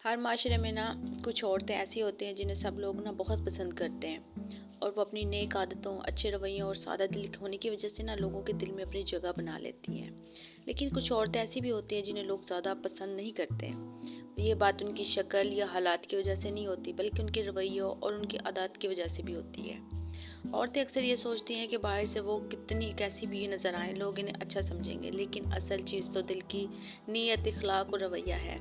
हर माशरे में ना कुछ औरतें ऐसी होती हैं जिन्हें सब लोग ना बहुत पसंद करते हैं और वो अपनी नेक आदतों, अच्छे रवैयों और सादा दिल होने की वजह से ना लोगों के दिल में अपनी जगह बना लेती हैं। लेकिन कुछ औरतें ऐसी भी होती हैं जिन्हें लोग ज़्यादा पसंद नहीं करते हैं। ये बात उनकी शक्ल या हालात की वजह से नहीं होती, बल्कि उनके रवैयों और उनकी आदत की वजह से भी होती है। औरतें अक्सर ये सोचती हैं कि बाहर से वो कितनी कैसी भी नज़र आए, लोग इन्हें अच्छा समझेंगे, लेकिन असल चीज़ तो दिल की नीयत, इखलाक और रवैया है।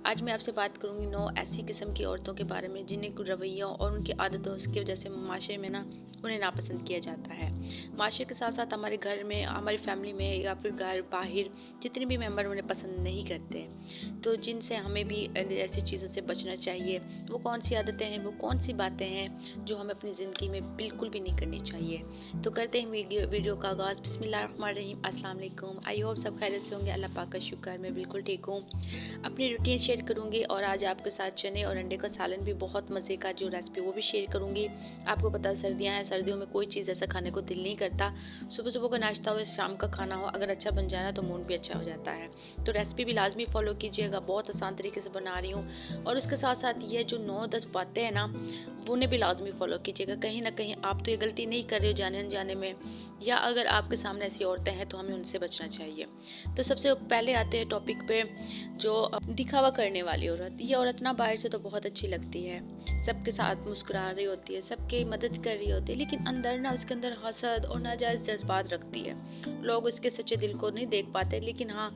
आज मैं आपसे बात करूंगी 9 ऐसी किस्म की औरतों के बारे में जिन्हें कुछ रवैयों और उनकी आदतों की वजह से माशरे में ना उन्हें नापसंद किया जाता है। माशरे के साथ साथ हमारे घर में, हमारी फैमिली में या फिर घर बाहर जितने भी मेंबर उन्हें पसंद नहीं करते, तो जिनसे हमें भी ऐसी चीज़ों से बचना चाहिए। वो कौन सी आदतें हैं, वो कौन सी बातें हैं जो हमें अपनी ज़िंदगी में बिल्कुल भी नहीं करनी चाहिए। तो करते हैं वीडियो का आगाज़। बिस्मिल्लाहिर्रहमानिर्रहीम। अस्सलाम वालेकुम। आई होप सब खैरियत से होंगे। अल्लाह पाक का शुक्र, मैं बिल्कुल ठीक हूँ। अपनी रूटीन शेयर करूँगी और आज आपके साथ चने और अंडे का सालन भी बहुत मज़े का जो रेसिपी वो भी शेयर करूँगी। आपको पता है सर्दियाँ हैं, सर्दियों में कोई चीज़ ऐसा खाने को दिल नहीं करता। सुबह सुबह का नाश्ता हो, शाम का खाना हो, अगर अच्छा बन जाए ना तो मूड भी अच्छा हो जाता है। तो रेसिपी भी लाजमी फॉलो कीजिएगा, बहुत आसान तरीके से बना रही हूँ। और उसके साथ साथ ये जो 9-10 बातें हैं ना, वो उन्हें भी लाजमी फॉलो कीजिएगा। कहीं ना कहीं आप तो ये गलती नहीं कर रहे हो जाने अनजाने में, या अगर आपके सामने ऐसी औरतें हैं तो हमें उनसे बचना चाहिए। तो सबसे पहले आते हैं टॉपिक पे, जो दिखावा करने वाली औरत। ये औरत ना बाहर से तो बहुत अच्छी लगती है, सबके साथ मुस्कुरा रही होती है, सबकी मदद कर रही होती है, लेकिन अंदर ना उसके अंदर हसद और नाजायज़ जज्बात रखती है। लोग उसके सच्चे दिल को नहीं देख पाते, लेकिन हाँ,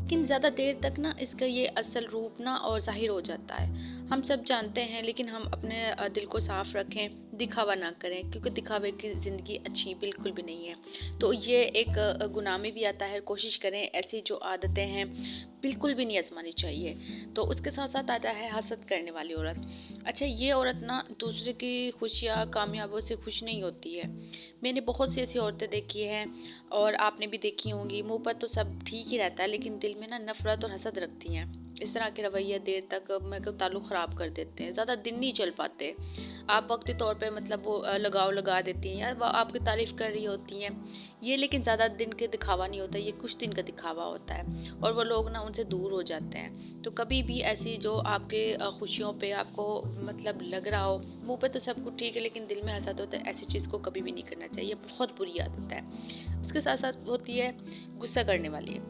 लेकिन ज़्यादा देर तक ना इसका ये असल रूप ना और ज़ाहिर हो जाता है। हम सब जानते हैं, लेकिन हम अपने दिल को साफ रखें, दिखावा ना करें, क्योंकि दिखावे की ज़िंदगी अच्छी बिल्कुल भी नहीं है। तो ये एक गुनाह में भी आता है। कोशिश करें ऐसी जो आदतें हैं बिल्कुल भी नहीं आजमानी चाहिए। तो उसके साथ साथ आता है हसद करने वाली औरत। अच्छा, ये औरत ना दूसरे की खुशियाँ, कामयाबियों से खुश नहीं होती है। मैंने बहुत सी ऐसी औरतें देखी हैं और आपने भी देखी होंगी। मुंह पर तो सब ठीक ही रहता है, लेकिन दिल में ना नफरत और हसद रखती हैं। इस तरह के रवैये देर तक मैं कहूँ ताल्लुक ख़राब कर देते हैं, ज़्यादा दिन नहीं चल पाते। आप वक्ती तौर पे मतलब वो लगाव लगा देती हैं या वो आपकी तारीफ़ कर रही होती हैं, ये लेकिन ज़्यादा दिन के दिखावा नहीं होता, ये कुछ दिन का दिखावा होता है और वो लोग ना उनसे दूर हो जाते हैं। तो कभी भी ऐसी जो आपके खुशियों पे आपको मतलब लग रहा हो, मुँह पे तो सब कुछ ठीक है लेकिन दिल में हसद होता है, ऐसी चीज़ को कभी भी नहीं करना चाहिए, बहुत बुरी आदत है। उसके साथ साथ होती है गुस्सा करने वाली।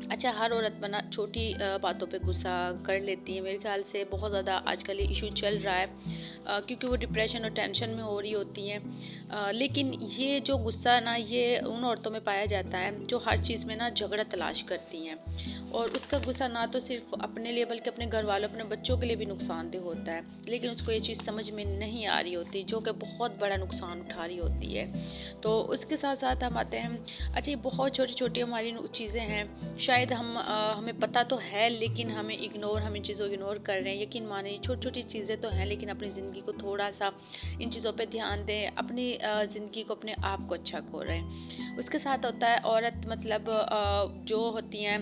अच्छा, हर औरत बना छोटी बातों पे गुस्सा कर लेती है। मेरे ख्याल से बहुत ज़्यादा आजकल ये इशू चल रहा है, क्योंकि वो डिप्रेशन और टेंशन में हो रही होती हैं। लेकिन ये जो गुस्सा ना, ये उन औरतों में पाया जाता है जो हर चीज़ में ना झगड़ा तलाश करती हैं, और उसका गुस्सा ना तो सिर्फ अपने लिए बल्कि अपने घर वालों, अपने बच्चों के लिए भी नुकसानदेह होता है। लेकिन उसको ये चीज़ समझ में नहीं आ रही होती, जो कि बहुत बड़ा नुकसान उठा रही होती है। तो उसके साथ साथ हम आते हैं, अच्छा ये बहुत छोटी छोटी हमारी चीज़ें हैं, शायद हमें पता तो है लेकिन हम इन चीज़ों को इग्नोर कर रहे हैं। यकीन मानिए छोटी छोटी चीज़ें तो हैं, लेकिन अपनी ज़िंदगी को थोड़ा सा इन चीज़ों पे ध्यान दें, अपनी ज़िंदगी को, अपने आप को अच्छा करें। उसके साथ होता है औरत मतलब जो होती हैं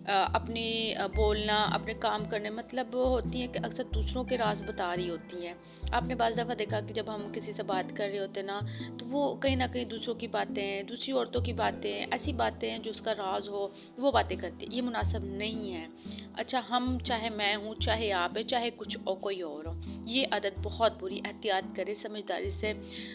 अपनी बोलना, अपने काम करने, मतलब वो होती हैं कि अक्सर दूसरों के राज बता रही होती हैं। आपने बाज़ दफ़ा देखा कि जब हम किसी से बात कर रहे होते हैं ना, तो वो कहीं ना कहीं दूसरों की बातें, दूसरी औरतों की बातें, ऐसी बातें हैं जो उसका राज हो, वो बातें करती है। ये मुनासिब नहीं है। अच्छा, हम चाहे मैं हूँ, चाहे आप है, चाहे कुछ और कोई और हो, ये आदत बहुत बुरी। एहतियात करें, समझदारी से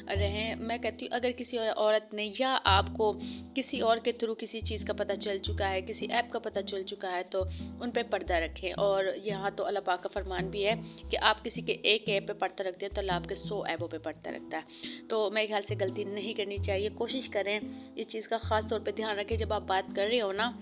रहें। मैं कहती हूँ अगर किसी औरत ने या आपको किसी और के थ्रू किसी चीज़ का पता चल चुका है, किसी ऐप का पता चल चुका है, तो उन पे पर्दा रखें। और यहाँ तो अल्लाह पाक का फरमान भी है कि आप किसी के एक ऐप पे पर्दा रखते हैं तो अल्लाह आपके 100 ऐपों पे पर्दा रखता है। तो मेरे ख्याल से गलती नहीं करनी चाहिए। कोशिश करें इस चीज़ का ख़ास तौर पे ध्यान रखें जब आप बात कर रहे हो ना।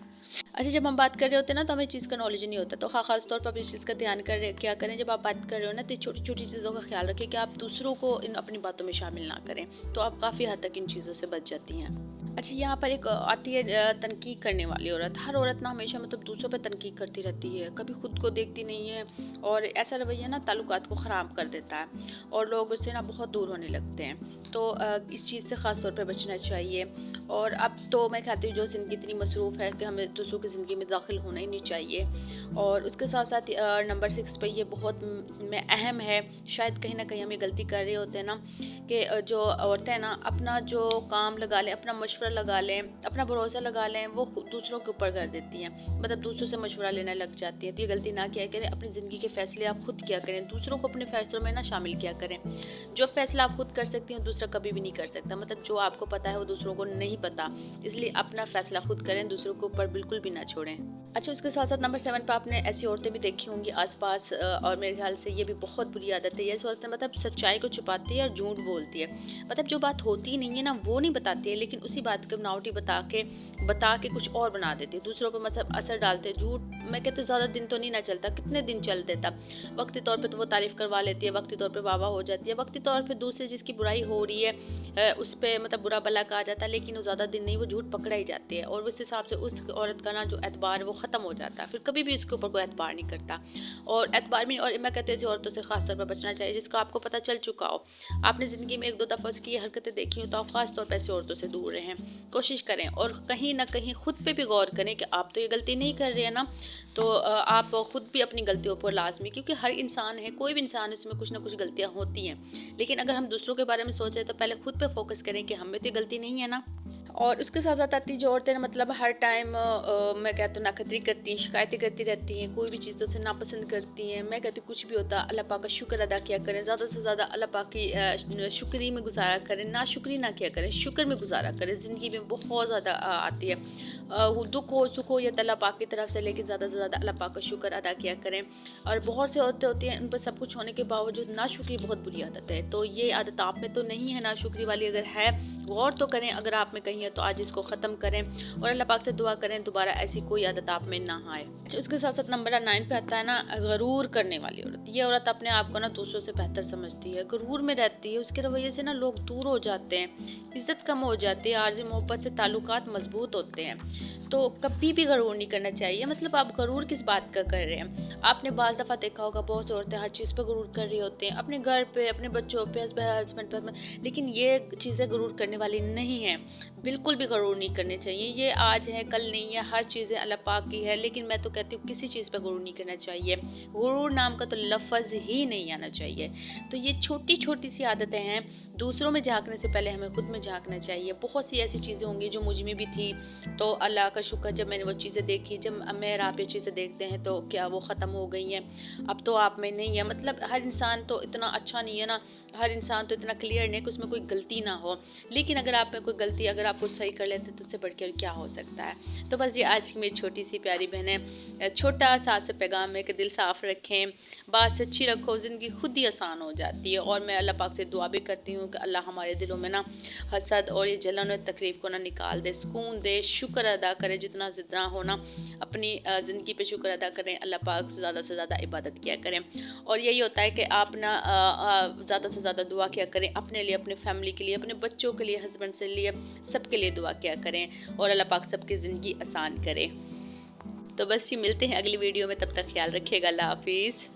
अच्छा, जब हम बात कर रहे होते हैं ना तो हमें चीज़ का नॉलेज नहीं होता, तो ख़ास तौर पर आप इस चीज़ का ध्यान कर रहे क्या करें, जब आप बात कर रहे हो ना तो छोटी छोटी चीज़ों का ख्याल रखें कि आप दूसरों को इन अपनी बातों में शामिल ना करें, तो आप काफ़ी हद तक इन चीज़ों से बच जाती हैं। अच्छा, यहाँ पर एक आती है तनकीद करने वाली औरत। हर औरत ना हमेशा मतलब दूसरों पर तनकीद करती रहती है, कभी खुद को देखती नहीं है, और ऐसा रवैया ना ताल्लुकात को ख़राब कर देता है और लोग उससे ना बहुत दूर होने लगते हैं। तो इस चीज़ से ख़ास तौर पर बचना चाहिए। और अब तो मैं कहती हूँ जो ज़िंदगी इतनी मसरूफ़ है कि हमें दूसरों की ज़िंदगी में दाखिल होना ही नहीं चाहिए। और उसके साथ साथ नंबर 6 पे ये बहुत में अहम है, शायद कहीं ना कहीं हम ये गलती कर रहे होते हैं ना کہ جو عورتیں نا اپنا جو کام لگا لیں، اپنا مشورہ لگا لیں، اپنا بھروسہ لگا لیں، وہ دوسروں کے اوپر کر دیتی ہیں، مطلب دوسروں سے مشورہ لینے لگ جاتی ہیں. تو یہ غلطی نہ کیا کریں، اپنی زندگی کے فیصلے آپ خود کیا کریں، دوسروں کو اپنے فیصلوں میں نہ شامل کیا کریں. جو فیصلہ آپ خود کر سکتی ہیں دوسرا کبھی بھی نہیں کر سکتا، مطلب جو آپ کو پتہ ہے وہ دوسروں کو نہیں پتہ، اس لیے اپنا فیصلہ خود کریں، دوسروں کے اوپر بالکل بھی نہ چھوڑیں. اچھا، اس کے ساتھ ساتھ نمبر 7 پہ آپ نے ایسی عورتیں بھی دیکھی ہوں گی آس پاس، اور میرے خیال سے یہ بھی بہت بری عادت ہے. یہ عورتیں مطلب سچائی کو چھپاتی ہے اور جھوٹ بولتی ہے، مطلب جو بات ہوتی نہیں ہے نا وہ نہیں بتاتی ہے، لیکن اسی بات کو بناوٹی بتا کے کچھ اور بنا دیتی ہے، دوسروں پہ مطلب اثر ڈالتے ہیں. جھوٹ میں کہتے زیادہ دن تو نہیں نہ چلتا، کتنے دن چل دیتا، وقتی طور پہ تو وہ تعریف کروا لیتی ہے، وقتی طور پہ واہ واہ ہو جاتی ہے، وقتی طور پہ دوسرے جس کی برائی ہو رہی ہے اس پہ مطلب برا بلا کہا جاتا ہے، لیکن وہ زیادہ دن نہیں، وہ جھوٹ پکڑا ہی جاتی ہے، اور اس حساب سے اس عورت کا نا جو اعتبار ہے وہ ختم ہو جاتا ہے، پھر کبھی بھی اس کے اوپر کوئی اعتبار نہیں کرتا. اور اعتبار بھی، اور میں کہتے ہیں ایسی عورتوں سے خاص طور پر بچنا چاہیے جس کا آپ کو پتہ چل چکا ہو، آپ نے زندگی میں 1-2 دفعہ اس کی حرکتیں دیکھی ہوں، تو آپ خاص طور پہ ایسی عورتوں سے دور رہیں. کوشش کریں اور کہیں نہ کہیں خود پہ بھی غور کریں کہ آپ تو یہ غلطی نہیں کر رہے ہیں نا، تو آپ خود بھی اپنی غلطیوں پر لازمی، کیونکہ ہر انسان ہے، کوئی بھی انسان ہے، اس میں کچھ نہ کچھ غلطیاں ہوتی ہیں، لیکن اگر ہم دوسروں کے بارے میں سوچیں تو پہلے خود پہ فوکس کریں کہ ہم میں تو یہ غلطی نہیں ہے نا. اور اس کے ساتھ ساتھ آتی جو عورتیں مطلب ہر ٹائم میں کہتی ہوں ناقدری کرتی ہیں، شکایتیں کرتی رہتی ہیں، کوئی بھی چیزوں سے ناپسند کرتی ہیں. میں کہتی ہوں کچھ بھی ہوتا اللہ پاک کا شکر ادا کیا کریں، زیادہ سے زیادہ اللہ پاک کی شکری میں گزارا کریں، ناشکری نہ کیا کریں، شکر میں گزارا کریں. زندگی میں بہت زیادہ آتی ہے، دکھ ہو سکھ ہو یا اللہ پاک کی طرف سے، لیکن زیادہ سے زیادہ اللہ پاک کا شکر ادا کیا کریں. اور بہت سے عورتیں ہوتی ہیں ان پر سب کچھ ہونے کے باوجود ناشکری بہت بری عادت ہے، تو یہ عادت آپ میں تو نہیں ہے ناشکری والی، اگر ہے غور تو کریں، اگر آپ میں کہیں ہے تو آج اس کو ختم کریں اور اللہ پاک سے دعا کریں دوبارہ ایسی کوئی عادت آپ میں نہ آئے. اس کے ساتھ ساتھ نمبر 9 پہ آتا ہے نا غرور کرنے والی عورت. یہ عورت اپنے آپ کو نا دوسروں سے بہتر سمجھتی ہے، غرور میں رہتی ہے، اس کے رویے سے نا لوگ دور ہو جاتے ہیں، عزت کم ہو جاتی ہے، عارضی محبت سے تعلقات مضبوط ہوتے ہیں. تو کبھی بھی غرور نہیں کرنا چاہیے. مطلب آپ غرور کس بات کا کر رہے ہیں؟ آپ نے بعض دفعہ دیکھا ہوگا بہت سی عورتیں ہر چیز پہ غرور کر رہی ہوتے ہیں، اپنے گھر پہ، اپنے بچوں پہ، ہسبینڈ پہ، لیکن یہ چیزیں غرور کرنے والی نہیں ہیں. بالکل بھی غرور نہیں کرنے چاہیے. یہ آج ہے کل نہیں ہے، ہر چیزیں اللہ پاک کی ہے، لیکن میں تو کہتی ہوں کسی چیز پہ غرور نہیں کرنا چاہیے. غرور نام کا تو لفظ ہی نہیں آنا چاہیے. تو یہ چھوٹی چھوٹی سی عادتیں ہیں، دوسروں میں جھانکنے سے پہلے ہمیں خود میں جھانکنا چاہیے. بہت سی ایسی چیزیں ہوں گی جو مجھ میں بھی تھی، تو اللہ کا شکر جب میں نے وہ چیزیں دیکھی، جب میں آپ یہ چیزیں دیکھتے ہیں تو کیا وہ ختم ہو گئی ہیں، اب تو آپ میں نہیں ہے. مطلب ہر انسان تو اتنا اچھا نہیں ہے نا، ہر انسان تو اتنا کلیئر نہیں ہے کہ اس میں کوئی غلطی نہ ہو، لیکن اگر آپ میں کوئی غلطی، اگر آپ کچھ صحیح کر لیتے تو اس سے بڑھ کے کیا ہو سکتا ہے. تو بس یہ آج کی میری چھوٹی سی پیاری بہنیں، چھوٹا سا آپ سے پیغام ہے کہ دل صاف رکھیں، بات سچی رکھو، زندگی خود ہی آسان ہو جاتی ہے. اور میں اللہ پاک سے دعا بھی کرتی ہوں کہ اللہ ہمارے دلوں میں نا حسد اور یہ جلن اور تکلیف کو نا نکال دے، سکون دے، شکر ادا کرے، جتنا زیادہ ہونا اپنی زندگی پہ شکر ادا کریں، اللہ پاک سے زیادہ عبادت کیا کریں. اور یہی ہوتا ہے کہ آپ نا زیادہ سے زیادہ دعا کیا کریں اپنے لیے، اپنے فیملی کے لیے، اپنے بچوں کے لیے، ہسبینڈ سے لیے، سب کے لیے دعا کیا کریں، اور اللہ پاک سب کی زندگی آسان کرے. تو بس یہ ملتے ہیں اگلی ویڈیو میں، تب تک خیال رکھیے گا. اللہ حافظ.